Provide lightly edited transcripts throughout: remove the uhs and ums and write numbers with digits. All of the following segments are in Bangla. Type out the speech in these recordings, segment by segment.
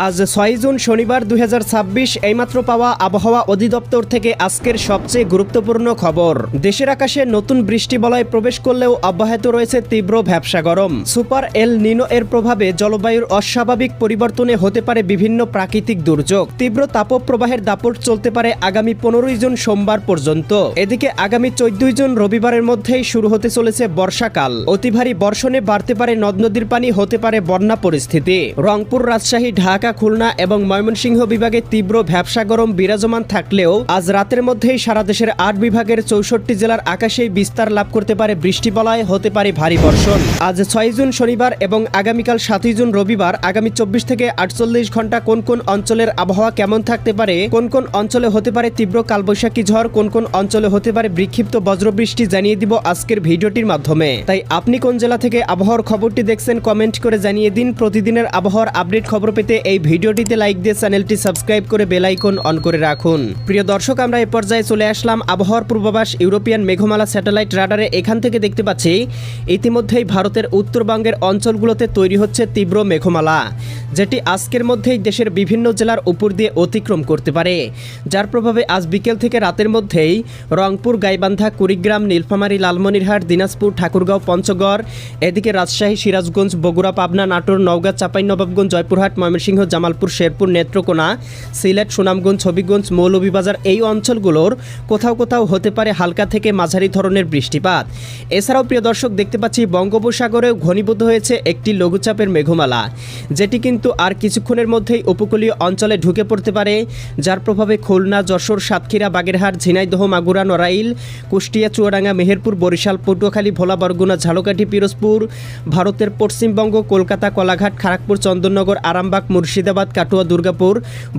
আজ ৬ জুন শনিবার ২০২৬ এইমাত্র পাওয়া আবহাওয়া অধিদপ্তর থেকে আজকের সবচেয়ে গুরুত্বপূর্ণ খবর। দেশের আকাশে নতুন বৃষ্টি বলয় প্রবেশ করলেও অব্যাহত রয়েছে তীব্র ভ্যাপসা গরম। সুপার এল নিনো এর প্রভাবে জলবায়ুর অস্বাভাবিক পরিবর্তনে হতে পারে বিভিন্ন প্রাকৃতিক দুর্যোগ। তীব্র তাপপ্রবাহের দাপট চলতে পারে আগামী ১৫ জুন সোমবার পর্যন্ত। এদিকে আগামী ১৪ জুন রবিবারের মধ্যেই শুরু হতে চলেছে বর্ষাকাল। অতি ভারী বর্ষণে বাড়তে পারে নদ নদীর পানি, হতে পারে বন্যা পরিস্থিতি। রংপুর, রাজশাহী, ঢাকা, খুলনা এবং ময়মনসিংহ বিভাগে তীব্র ভ্যাপসা গরম বিরাজমান থাকলেও আজ রাতের মধ্যেই সারা দেশের ৮ বিভাগের ৬৪ জেলার আকাশেই বিস্তার লাভ করতে পারে বৃষ্টিবলয়, হতে পারে ভারী বর্ষণ। আজ ৬ জুন শনিবার এবং আগামীকাল ৭ জুন রবিবার আগামী ২৪ থেকে ৪৮ ঘন্টা কোন কোন অঞ্চলের আবহাওয়া কেমন থাকতে পারে, কোন কোন অঞ্চলে হতে পারে তীব্র কালবৈশাখী ঝড়, কোন কোন অঞ্চলে হতে পারে বিক্ষিপ্ত বজ্রবৃষ্টি জানিয়ে দিব আজকের ভিডিওটির মাধ্যমে। তাই আপনি কোন জেলা থেকে আবহাওয়ার খবরটি দেখছেন কমেন্ট করে জানিয়ে দিন। প্রতিদিনের আবহাওয়ার আপডেট খবর পেতে এই ভিডিওটিতে লাইক দিয়ে চ্যানেলটি সাবস্ক্রাইব করে বেল আইকন অন করে রাখুন। প্রিয় দর্শক, আমরা এই পর্যায়ে চলে আসলাম আবহাওয়ার পূর্বাভাস ইউরোপিয়ান মেঘমালা স্যাটেলাইট রাডারে। এখান থেকে দেখতে পাচ্ছি ইতিমধ্যেই ভারতের উত্তরবঙ্গের অঞ্চলগুলোতে তৈরি হচ্ছে তীব্র মেঘমালা, যেটি আজকের মধ্যেই দেশের বিভিন্ন জেলার উপর দিয়ে অতিক্রম করতে পারে, যার প্রভাবে আজ বিকেল থেকে রাতের মধ্যেই রংপুর, গাইবান্ধা, কুড়িগ্রাম, নীলফামারী, লালমনিরহাট, দিনাজপুর, ঠাকুরগাঁও, পঞ্চগড়, এদিকে রাজশাহী, সিরাজগঞ্জ, বগুড়া, পাবনা, নাটোর, নওগাঁ, চাঁপাইনবাবগঞ্জ, জয়পুরহাট, ময়মনসিংহ, জামালপুর, শেরপুর, নেত্রকোনা, সিলেট, সুনামগঞ্জ, হবিগঞ্জ, মৌলভীবাজার এই অঞ্চলগুলোর কোথাও কোথাও হতে পারে হালকা থেকে মাঝারি ধরনের বৃষ্টিপাত। এছাড়াও প্রিয় দর্শক, দেখতে পাচ্ছি বঙ্গোপসাগরেও ঘনীভূত হয়েছে একটি লঘুচাপের মেঘমালা, যেটি কিন্তু আর কিছুক্ষণের মধ্যেই উপকূলীয় অঞ্চলে ঢুকে পড়তে পারে, যার প্রভাবে খুলনা, যশোর, সাতক্ষীরা, বাগেরহাট, ঝিনাইদহ, মাগুরা, নড়াইল, কুষ্টিয়া, চুয়াডাঙ্গা, মেহেরপুর, বরিশাল, পটুয়াখালী, ভোলা, বরগুনা, ঝালকাঠি, পিরোজপুর, ভারতের পশ্চিমবঙ্গ, কলকাতা, কলাঘাট, খড়গপুর, চন্দননগর, আরামবাগ, মুর্শিদাবাদ, কাটুয়া, দুর্গাপুর,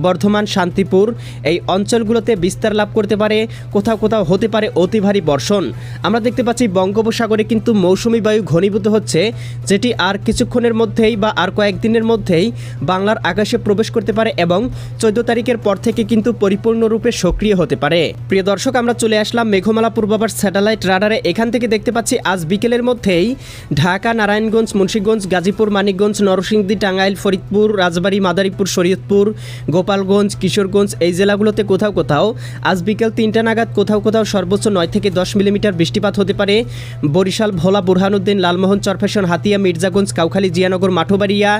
বর্ধমান, শান্তিপুর এই অঞ্চলগুলোতে বিস্তার লাভ করতে পারে। কোথাও কোথাও হতে পারে অতি ভারী বর্ষণ। আমরা দেখতে পাচ্ছি বঙ্গোপসাগরে কিন্তু মৌসুমি বায়ু ঘনীভূত হচ্ছে, যেটি আর কিছুক্ষণের মধ্যেই বা আর কয়েকদিনের মধ্যেই বাংলার আকাশে প্রবেশ করতে পারে এবং 14 তারিখের পর থেকে কিন্তু পরিপূর্ণরূপে সক্রিয় হতে পারে। প্রিয় দর্শক, আমরা চলে আসলাম মেঘমালা পূর্বাভাস স্যাটেলাইট রাডারে। এখান থেকে দেখতে পাচ্ছি আজ বিকেলের মধ্যেই ঢাকা, নারায়ণগঞ্জ, মুন্সিগঞ্জ, গাজীপুর, মানিকগঞ্জ, নরসিংদী, টাঙ্গাইল, ফরিদপুর, রাজবাড়ী, মাদারীপুর, শরীয়তপুর, গোপালগঞ্জ, কিশোরগঞ্জ এই জেলাগুলোতে কোথাও কোথাও আজ বিকেল ৩টা নাগাদ কোথাও কোথাও সর্বোচ্চ 9 থেকে 10 মিলিমিটার বৃষ্টিপাত হতে পারে। বরিশাল, ভোলা, বুরহানুদ্দিন, লালমোহন, চরফ্যাশন, হাতিয়া, মির্জাগঞ্জ, কাউখালী, জিয়ানগর, মাঠবাড়িয়া,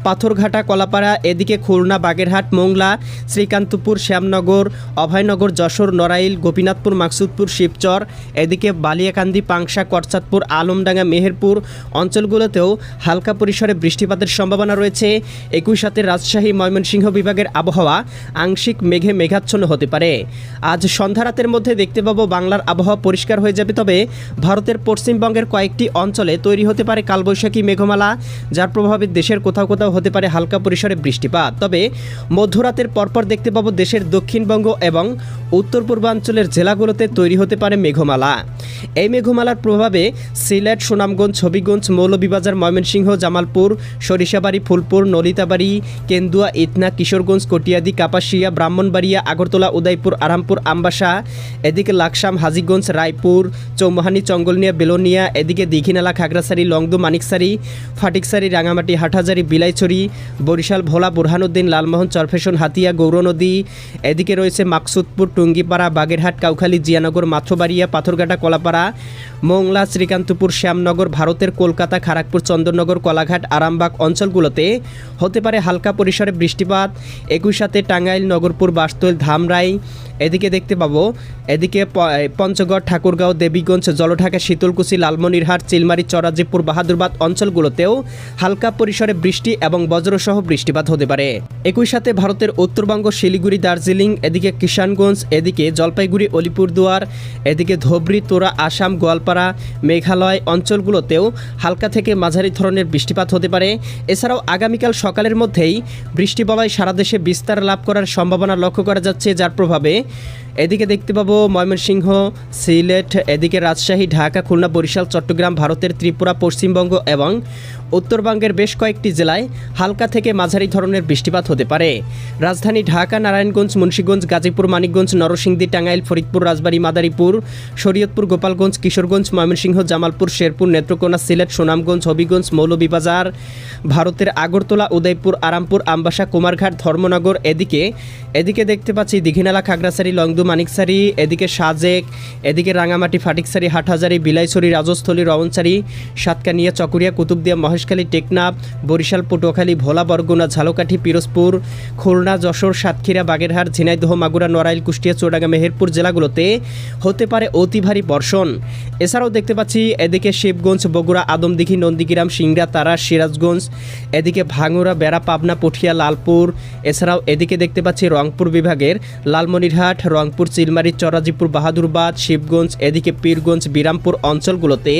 পাথরঘাটা, কলাপাড়া, এদিকে খুলনা, বাগেরহাট, মোংলা, শ্রীকান্তপুর, শ্যামনগর, অভয়নগর, যশোর, নড়াইল, গোপীনাথপুর, মাকসুদপুর, শিবচর, এদিকে বালিয়াকান্দি, পাংশা, করচাঁদপুর, আলমডাঙ্গা, মেহেরপুর অঞ্চলগুলোতেও হালকা পরিসরে বৃষ্টিপাতের সম্ভাবনা রয়েছে। একই সাথে রাজশাহী, ময়মনসিংহ বিভাগের আবহাওয়া আংশিক মেঘে মেঘাচ্ছন্ন হতে পারে। আজ সন্ধ্যা রাতের মধ্যে দেখতে পাবো বাংলার আবহাওয়া পরিষ্কার হয়ে যাবে, তবে ভারতের পশ্চিমবঙ্গের কয়েকটি অঞ্চলে তৈরি হতে পারে কালবৈশাখী মেঘমালা, যার প্রভাবে দেশের কোথাও কোথাও হতে পারে হালকা পরিসরে বৃষ্টিপাত। তবে মধ্যরাতের পরপর দেখতে পাবো দেশের দক্ষিণবঙ্গ এবং উত্তর পূর্বাঞ্চলের জেলাগুলোতে তৈরি হতে পারে মেঘমালা। এই মেঘমালার প্রভাবে সিলেট, সুনামগঞ্জ, হবিগঞ্জ, মৌলভীবাজার, ময়মনসিংহ, জামালপুর, সরিষাবাড়ি, ফুলপুর, নলিতাবাড়ি, কেন্দুয়া, ইটনা, কিশোরগঞ্জ, কটিয়াদি, কাপাসিয়া, ব্রাহ্মণবাড়িয়া, আগরতলা, উদয়পুর, আরামপুর, আমবাসা, এদিকে লাকসাম, হাজীগঞ্জ, রায়পুর, চৌমোহানি, চঙ্গলনিয়া, বেলোনিয়া, এদিকে দীঘিনালা, খাগড়াছড়ি, লংদু, মানিকছড়ি, ফাটিকছড়ি, রাঙামাটি, হাটহাজারি, বিলাইছড়ি, বরিশাল, ভোলা, বুরহানুদ্দিন, লালমোহন, চরফ্যাশন, হাতিয়া, গৌরনদী, এদিকে রয়েছে মাকসুদপুর, টুঙ্গিপাড়া, বাগেরহাট, কাউখালী, জিয়ানগর, মাথুবাড়িয়া, পাথরঘাটা, কলাপাড়া, মোংলা, শ্রীকান্তপুর, শ্যামনগর, ভারতের কলকাতা, খড়গপুর, চন্দননগর, কলাঘাট, আরামবাগ অঞ্চলগুলোতে হতে পারে হালকা পরিসরে বৃষ্টিপাত। একই সাথে টাঙ্গাইল, নগরপুর, বাসতৈল, ধামরাই, এদিকে দেখতে পাবো এদিকে পঞ্চগড়, ঠাকুরগাঁও, দেবীগঞ্জ, জলঢাকা, শীতলকুচি, লালমনিরহাট, চিলমারি, চরাজিপুর, বাহাদুরবাদ অঞ্চলগুলোতেও হালকা পরিসরে বৃষ্টি এবং বজ্রসহ বৃষ্টিপাত হতে পারে। একই সাথে ভারতের উত্তরবঙ্গ, শিলিগুড়ি, দার্জিলিং, এদিকে কিষানগঞ্জ, এদিকে জলপাইগুড়ি, অলিপুরদুয়ার, এদিকে ধুবড়ী, তোরা, আসাম, গোয়ালপাড়া, মেঘালয় অঞ্চলগুলোতেও হালকা থেকে মাঝারি ধরনের বৃষ্টিপাত হতে পারে। এছাড়াও আগামীকাল সকালের মধ্যেই বৃষ্টিবলয় সারা দেশে বিস্তার লাভ করার সম্ভাবনা লক্ষ্য করা যাচ্ছে, যার প্রভাবে এদিকে দেখতে পাবো ময়মনসিংহ, সিলেট, এদিকে রাজশাহী, ঢাকা, খুলনা, বরিশাল, চট্টগ্রাম, ভারতের ত্রিপুরা, পশ্চিমবঙ্গ এবং উত্তরবঙ্গের বেশ কয়েকটি জেলায় হালকা থেকে মাঝারি ধরনের বৃষ্টিপাত হতে পারে। রাজধানী ঢাকা, নারায়ণগঞ্জ, মুন্সিগঞ্জ, গাজীপুর, মানিকগঞ্জ, নরসিংদী, টাঙ্গাইল, ফরিদপুর, রাজবাড়ী, মাদারীপুর, শরীয়তপুর, গোপালগঞ্জ, কিশোরগঞ্জ, ময়মনসিংহ, জামালপুর, শেরপুর, নেত্রকোনা, সিলেট, সুনামগঞ্জ, হবিগঞ্জ, মৌলভীবাজার, ভারতের আগরতলা, উদয়পুর, আরামপুর, আমবাসা, কুমারঘাট, ধর্মনগর, এদিকে দেখতে পাচ্ছি দীঘিনালা, খাগড়াছড়ি, লংদু, মানিকছড়ি, এদিকে সাজেক, এদিকে রাঙামাটি, ফাটিকছড়ি, হাটহাজারি, বিলাইছড়ি, রাজস্থলী, রওনছড়ি, সাতকানিয়া, চকরিয়া, কুতুবদিয়া, মহেশখালী, টেকনাফ, বরিশাল, পটুয়াখালী, ভোলা, বরগুনা, ঝালকাঠি, পিরোজপুর, খুলনা, যশোর, সাতক্ষীরা, বাগেরহাট, ঝিনাইদহ, মাগুরা, নড়াইল, কুষ্টিয়া, চুয়াডাঙ্গা, মেহেরপুর জেলাগুলোতে হতে পারে অতি ভারী বর্ষণ। এছাড়াও দেখতে পাচ্ছি এদিকে শিবগঞ্জ, বগুড়া, আদমদিঘি, নন্দীগ্রাম, সিংড়া, তারা, সিরাজগঞ্জ, এদিকে ভাঙুরা, বেড়া, পাবনা, পুঠিয়া, লালপুর। এছাড়াও এদিকে দেখতে পাচ্ছি রংপুর বিভাগের লালমনিরহাট, রংপুর, চিলমারি, চরাজিপুর, বাহাদুরবাদ, শিবগঞ্জ, এদিকে পীরগঞ্জ, বিরামপুর অঞ্চলগুলোতে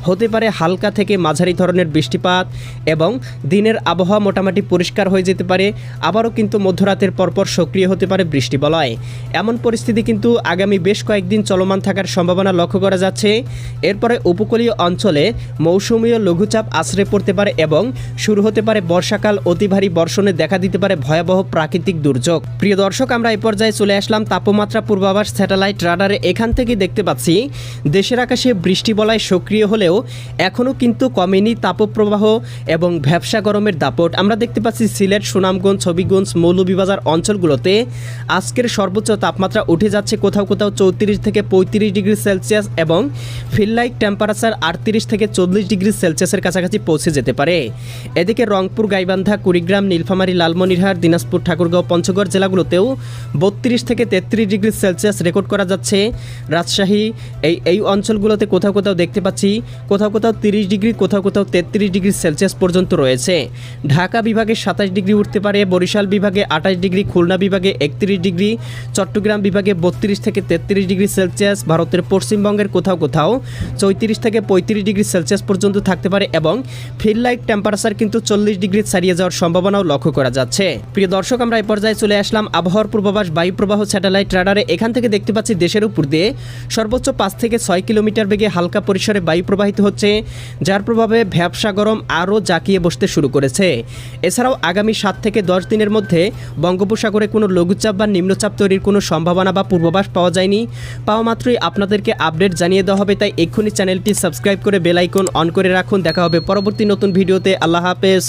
হতে পারে হালকা থেকে মাঝারি ধরনের বৃষ্টিপাত এবং দিনের আবহাওয়া মোটামুটি পরিষ্কার হয়ে যেতে পারে। আবারও কিন্তু মধ্যরাতের পরপর সক্রিয় হতে পারে বৃষ্টিবলয়। এমন পরিস্থিতি কিন্তু আগামী বেশ কয়েকদিন চলমান থাকার সম্ভাবনা লক্ষ্য করা যাচ্ছে। এরপরে উপকূলীয় অঞ্চলে মৌসুমীয় লঘুচাপ আছড়ে পড়তে পারে এবং শুরু হতে পারে বর্ষাকাল। অতি ভারী বর্ষণে দেখা দিতে পারে ভয়াবহ প্রাকৃতিক দুর্যোগ। প্রিয় দর্শক, আমরা এই পর্যায়ে চলে আসলাম তাপমাত্রা পূর্বাভাস স্যাটেলাইট রাডারে। এখান থেকে দেখতে পাচ্ছি দেশের আকাশে বৃষ্টিবলয় সক্রিয় হলেও এখনও কিন্তু কমেনি তাপপ্রবাহ এবং ভ্যাপসা গরমের দাপট। আমরা দেখতে পাচ্ছি সিলেট, সুনামগঞ্জ, হবিগঞ্জ, মৌলভীবাজার অঞ্চলগুলোতে আজকের সর্বোচ্চ তাপমাত্রা উঠে যাচ্ছে কোথাও কোথাও 34 থেকে 35 ডিগ্রি সেলসিয়াস এবং ফিল লাইক টেম্পারেচার 38 থেকে 40 ডিগ্রি সেলসিয়াসের কাছাকাছি পৌঁছে যেতে পারে। এদিকে রংপুর, গাইবান্ধা, কুড়িগ্রাম, নীলফামারী, লালমনিরহাট, দিনাজপুর, ঠাকুরগাঁও, পঞ্চগড় জেলাগুলোতেও 32 থেকে 33 ডিগ্রি সেলসিয়াস রেকর্ড করা যাচ্ছে। রাজশাহী, এই অঞ্চলগুলোতে কোথাও কোথাও দেখতে পাচ্ছি কোথাও কোথাও 30 ডিগ্রি, কোথাও কোথাও 33 ডিগ্রি সেলসিয়াস পর্যন্ত রয়েছে। ঢাকা বিভাগে 27 ডিগ্রি উঠতে পারে, বরিশাল বিভাগে 28 ডিগ্রি, খুলনা বিভাগে 31 ডিগ্রি, চট্টগ্রাম বিভাগে 32 থেকে 33 ডিগ্রি সেলসিয়াস, ভারতের পশ্চিমবঙ্গের কোথাও কোথাও 34 থেকে 35 ডিগ্রি সেলসিয়াস পর্যন্ত থাকতে পারে এবং ফিল লাইক টেম্পারেচার কিন্তু 40 ডিগ্রি ছাড়িয়ে যাওয়ার সম্ভাবনাও লক্ষ্য করা যাচ্ছে। প্রিয় দর্শক, আমরা এই পর্যায়ে চলে আসলাম আবহাওয়ার পূর্বাভাস বায়ু প্রবাহ স্যাটেলাইট রাডারে। এখান থেকে দেখতে পাচ্ছি দেশের উপর দিয়ে সর্বোচ্চ 5 থেকে 6 কিলোমিটার বেগে হালকা পরিসরে বায়ু প্রবাহিত হচ্ছে, যার প্রভাবে ভ্যাপসা গরম আরও জাঁকিয়ে বসতে শুরু করেছে। এছাড়াও আগামী 7 থেকে 10 দিনের মধ্যে বঙ্গোপসাগরে কোনো লঘুচাপ বা নিম্নচাপ তৈরির কোনো সম্ভাবনা বা পূর্বাভাস পাওয়া যায়নি। পাওয়া মাত্রই আপনাদেরকে আপডেট জানিয়ে দেওয়া হবে, তাই এক্ষুনি চ্যানেলটি সাবস্ক্রাইব করে বেল আইকন অন করে রাখুন। দেখা হবে পরবর্তী নতুন ভিডিওতে। আল্লাহ হাফেজ।